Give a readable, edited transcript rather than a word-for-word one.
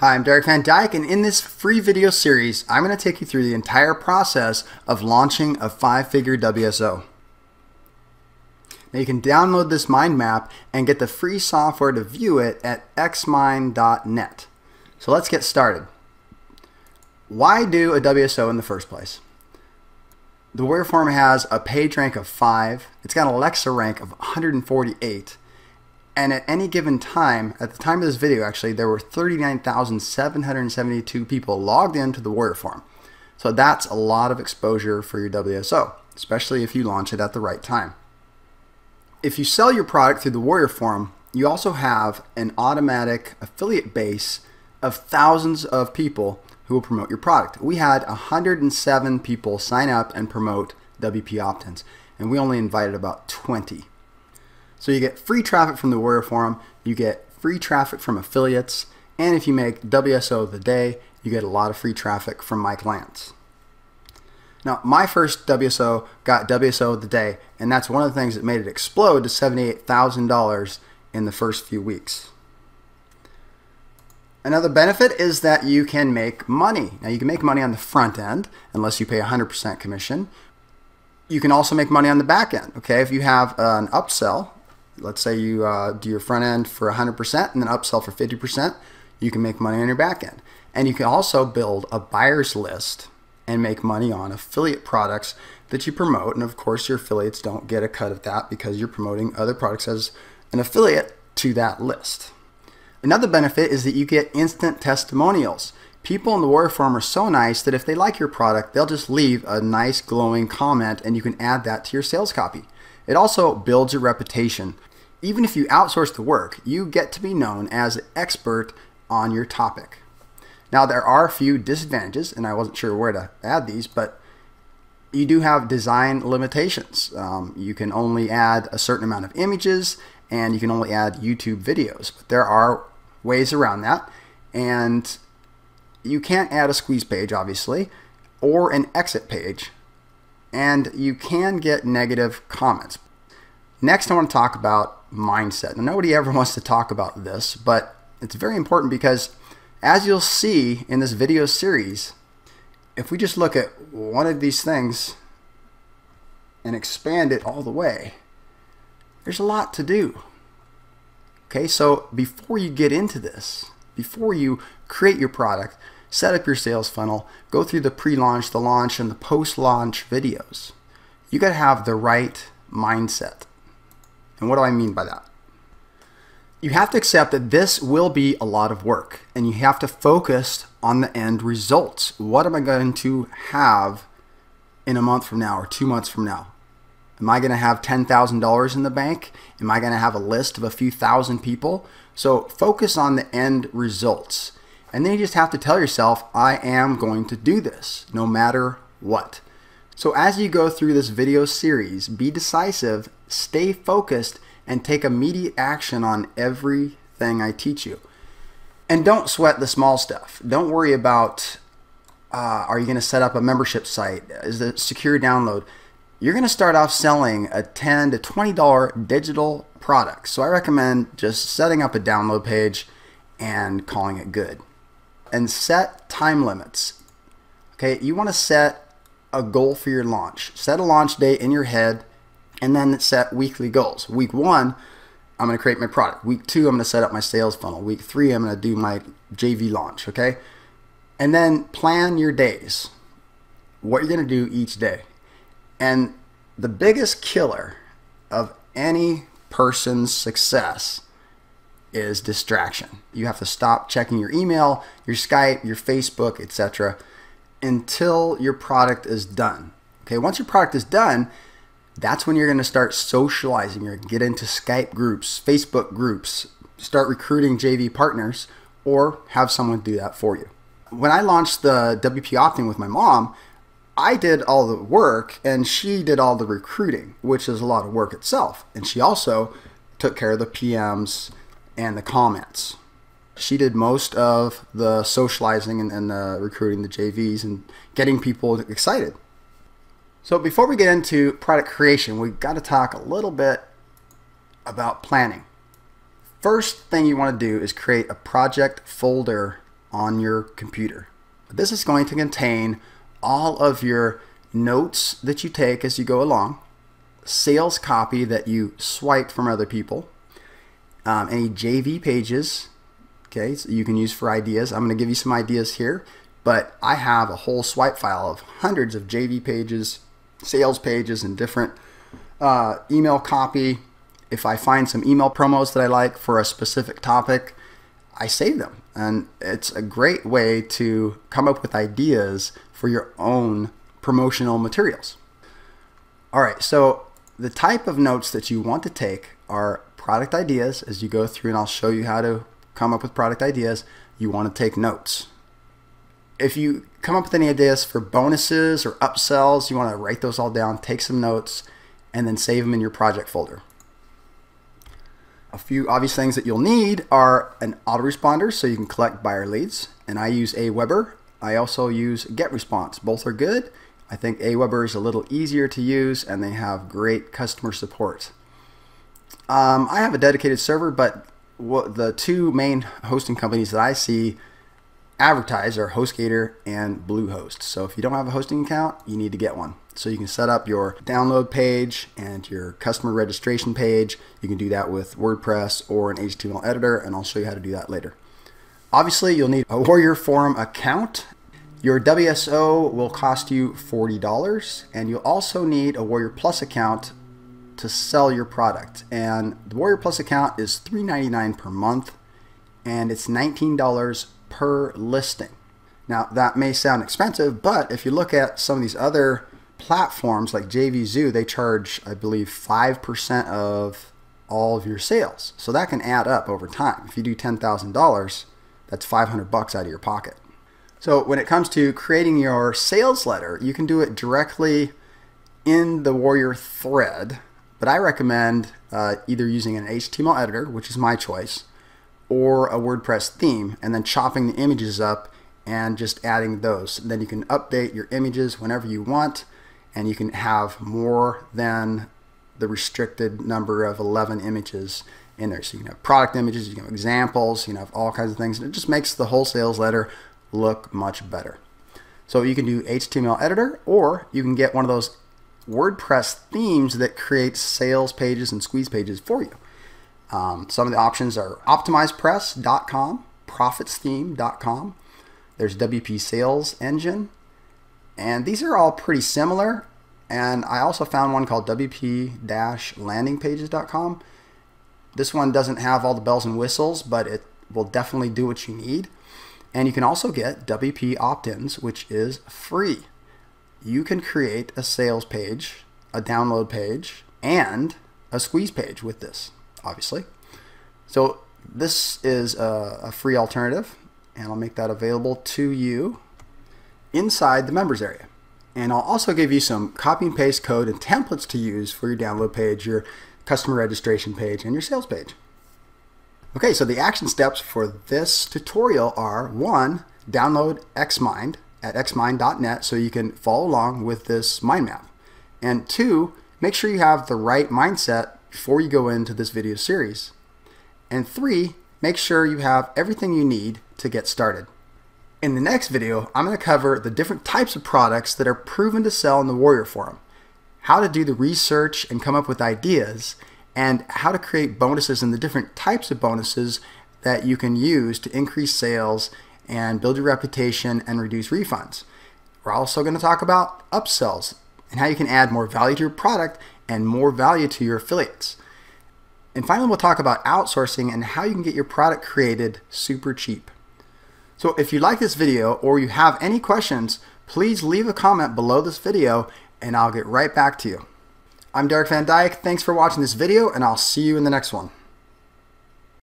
Hi, I'm Derrick Van Dyke, and in this free video series, I'm going to take you through the entire process of launching a 5-figure WSO. Now you can download this mind map and get the free software to view it at xmind.net. So let's get started. Why do a WSO in the first place? The warrior form has a page rank of 5, it's got an Alexa rank of 148, and at any given time, at the time of this video actually, there were 39,772 people logged into the warrior form. So that's a lot of exposure for your WSO, especially if you launch it at the right time. If you sell your product through the warrior form, you also have an automatic affiliate base of thousands of people who will promote your product. We had 107 people sign up and promote WP opt-ins, and we only invited about 20. So you get free traffic from the warrior forum, you get free traffic from affiliates, and if you make WSO of the day, you get a lot of free traffic from my clients. Now, my first WSO got WSO of the day, and that's one of the things that made it explode to $78,000 in the first few weeks. Another benefit is that you can make money. Now, you can make money on the front end, unless you pay 100% commission. You can also make money on the back end. Okay, if you have an upsell, let's say you do your front end for 100% and then upsell for 50%, you can make money on your back end. And you can also build a buyer's list and make money on affiliate products that you promote. And of course, your affiliates don't get a cut of that because you're promoting other products as an affiliate to that list. Another benefit is that you get instant testimonials. People in the warrior forum are so nice that if they like your product, they'll just leave a nice glowing comment and you can add that to your sales copy. It also builds your reputation. Even if you outsource the work, you get to be known as an expert on your topic. Now, there are a few disadvantages, and I wasn't sure where to add these, but you do have design limitations. You can only add a certain amount of images, and you can only add YouTube videos. But there are ways around that, and you can't add a squeeze page, obviously, or an exit page, and you can get negative comments. Next, I want to talk about mindset. Now, nobody ever wants to talk about this, but it's very important because as you'll see in this video series, if we just look at one of these things and expand it all the way, there's a lot to do. Okay, so before you get into this, before you create your product, set up your sales funnel, go through the pre-launch, the launch, and the post-launch videos, you got to have the right mindset. And what do I mean by that? You have to accept that this will be a lot of work, and you have to focus on the end results. What am I going to have in a month from now or 2 months from now? Am I going to have $10,000 in the bank? Am I going to have a list of a few thousand people? So focus on the end results. And then you just have to tell yourself, I am going to do this no matter what. So as you go through this video series, be decisive, stay focused, and take immediate action on everything I teach you. And don't sweat the small stuff. Don't worry about, are you going to set up a membership site? Is it secure download? You're going to start off selling a $10 to $20 digital product. So I recommend just setting up a download page and calling it good. And set time limits. Okay, you want to set a goal for your launch. Set a launch date in your head and then set weekly goals. Week 1, I'm going to create my product. Week 2, I'm going to set up my sales funnel. Week 3, I'm going to do my JV launch, okay? And then plan your days. What you're going to do each day. And the biggest killer of any person's success is distraction. You have to stop checking your email, your Skype, your Facebook, etc. until your product is done. Okay, once your product is done, that's when you're going to start socializing. You're going to get into Skype groups, Facebook groups, start recruiting JV partners, or have someone do that for you. When I launched the WP opt-in with my mom, I did all the work and she did all the recruiting, which is a lot of work itself. And she also took care of the PMs and the comments. She did most of the socializing and the recruiting the JVs and getting people excited. So before we get into product creation, we've got to talk a little bit about planning. First thing you want to do is create a project folder on your computer. This is going to contain all of your notes that you take as you go along, sales copy that you swiped from other people, any JV pages, okay, so you can use for ideas. I'm going to give you some ideas here, but I have a whole swipe file of hundreds of JV pages, sales pages, and different email copy. If I find some email promos that I like for a specific topic, I save them. And it's a great way to come up with ideas for your own promotional materials. All right, so the type of notes that you want to take are product ideas. As you go through, and I'll show you how to come up with product ideas, you want to take notes. If you come up with any ideas for bonuses or upsells, you want to write those all down, take some notes, and then save them in your project folder. A few obvious things that you'll need are an autoresponder so you can collect buyer leads, and I use Aweber. I also use GetResponse. Both are good. I think Aweber is a little easier to use, and they have great customer support. I have a dedicated server, but the two main hosting companies that I see advertise are HostGator and Bluehost. So if you don't have a hosting account, you need to get one. So you can set up your download page and your customer registration page. You can do that with WordPress or an HTML editor, and I'll show you how to do that later. Obviously, you'll need a Warrior Forum account. Your WSO will cost you $40, and you'll also need a Warrior Plus account to sell your product. And the Warrior Plus account is $3.99 per month, and it's $19 per listing. Now that may sound expensive, but if you look at some of these other platforms like JVZoo, they charge, I believe, 5% of all of your sales. So that can add up over time. If you do $10,000, that's $500 out of your pocket. So when it comes to creating your sales letter, you can do it directly in the Warrior thread, but I recommend either using an HTML editor, which is my choice, or a WordPress theme, and then chopping the images up and just adding those. And then you can update your images whenever you want, and you can have more than the restricted number of 11 images in there. So you can have product images, you can have examples, you can have all kinds of things, and it just makes the whole sales letter look much better. So you can do HTML editor, or you can get one of those WordPress themes that creates sales pages and squeeze pages for you. Some of the options are optimizepress.com, profitstheme.com. There's WP Sales Engine, and these are all pretty similar. And I also found one called WP-landingpages.com. This one doesn't have all the bells and whistles, but it will definitely do what you need. And you can also get WP opt-ins, which is free. You can create a sales page, a download page, and a squeeze page with this, obviously. So this is a free alternative, and I'll make that available to you inside the members area. And I'll also give you some copy and paste code and templates to use for your download page, your customer registration page, and your sales page. Okay, so the action steps for this tutorial are: 1, download Xmind at xmind.net so you can follow along with this mind map. And 2, make sure you have the right mindset before you go into this video series. And 3, make sure you have everything you need to get started. In the next video, I'm going to cover the different types of products that are proven to sell in the Warrior Forum, how to do the research and come up with ideas, and how to create bonuses and the different types of bonuses that you can use to increase sales and build your reputation and reduce refunds. We're also going to talk about upsells and how you can add more value to your product and more value to your affiliates. And finally, we'll talk about outsourcing and how you can get your product created super cheap. So if you like this video or you have any questions, please leave a comment below this video and I'll get right back to you. I'm Derrick Van Dyke. Thanks for watching this video, and I'll see you in the next one.